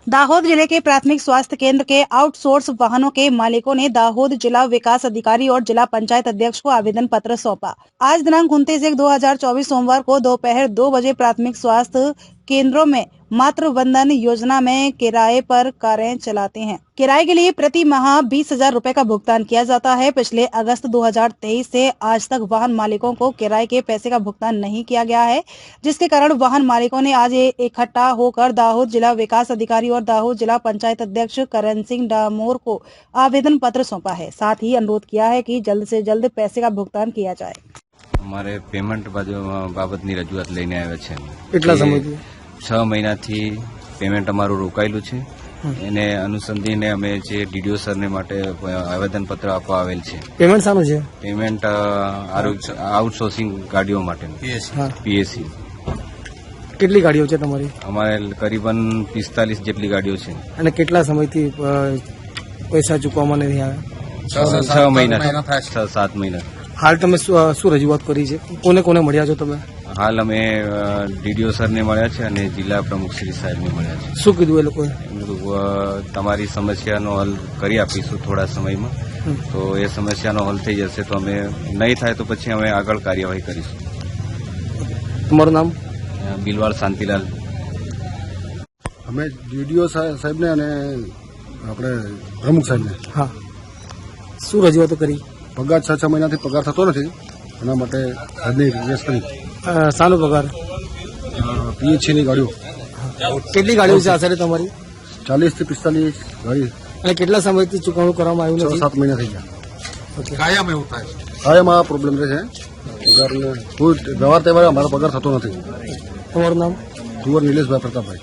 दाहोद जिले के प्राथमिक स्वास्थ्य केंद्र के आउटसोर्स वाहनों के मालिकों ने दाहोद जिला विकास अधिकारी और जिला पंचायत अध्यक्ष को आवेदन पत्र सौंपा। आज दिनांक 29/1/2024 सोमवार को दोपहर 2 बजे प्राथमिक स्वास्थ्य केंद्रों में मातृवंदन योजना में किराए पर कारें चलाते हैं। किराए के लिए प्रति माह 20,000 रुपए का भुगतान किया जाता है। पिछले अगस्त 2023 से आज तक वाहन मालिकों को किराए के पैसे का भुगतान नहीं किया गया है, जिसके कारण वाहन मालिकों ने आज इकट्ठा होकर दाहोद जिला विकास अधिकारी और दाहोद जिला पंचायत अध्यक्ष करण सिंह डामोर को आवेदन पत्र सौंपा है। साथ ही अनुरोध किया है कि जल्द से जल्द पैसे का भुगतान किया जाए। हमारे पेमेंट बाबतनी रजूआत लઈને આવ્યા છે। કેટલા સમયથી 6 મહિનાથી પેમેન્ટ અમારું રોકાયેલું છે। એને અનુસંધાને અમે જે ડીડીઓ સરને માટે આવેદનપત્ર આપવા આવેલ છે। પેમેન્ટ શાનું છે? પેમેન્ટ આઉટસોર્સિંગ ગાડીઓ માટે પીએસસી। કેટલી ગાડીઓ છે તમારી? અમારે કરીબન 45 જેટલી ગાડીઓ છે। અને કેટલા સમયથી પૈસા ચૂકવવામાં નથી આવ્યા? 6 મહિના 6-7 મહિના। હાલ તમે શું રજૂઆત કરી છે? કોને કોને મળ્યા છો તમે? હાલ અમે ડીડીઓ સરને મળ્યા છે અને જિલ્લા પ્રમુખ શ્રી સાહેબને મળ્યા છે। શું કીધું એ લોકોએ? તમારી સમસ્યાનો હલ કરી આપીશું થોડા સમયમાં। તો એ સમસ્યાનો હલ થઈ જશે તો અમે નહીં થાય તો પછી અમે આગળ કાર્યવાહી કરીશું। તમારું નામ? બિલવાલ શાંતિલાલ। અમે ડીડીઓ સાહેબને અને આપણે પ્રમુખ સાહેબને હા, શું રજૂઆતો કરી? પગાર 6 મહિનાથી પગાર થતો નથી, એના માટે સાહેબની રિક્વેસ્ટ કરી। શાનો પગાર? પીએચસીની ગાડીઓ। કેટલી ગાડીઓ છે આશરે તમારી? 40 થી 45 ગાડી। અને કેટલા સમયથી ચૂકવણું કરવામાં આવ્યું નથી? 6-7 મહિના થઈ ગયા। કાયમ એવું થાય? કાયમ આ પ્રોબ્લેમ રહે છે પગારને। કોઈ વ્યવહાર તહેવાર અમારો પગાર થતો નથી। તમારું નામ? કુંવર નિલેશભાઈ પ્રતાપભાઈ।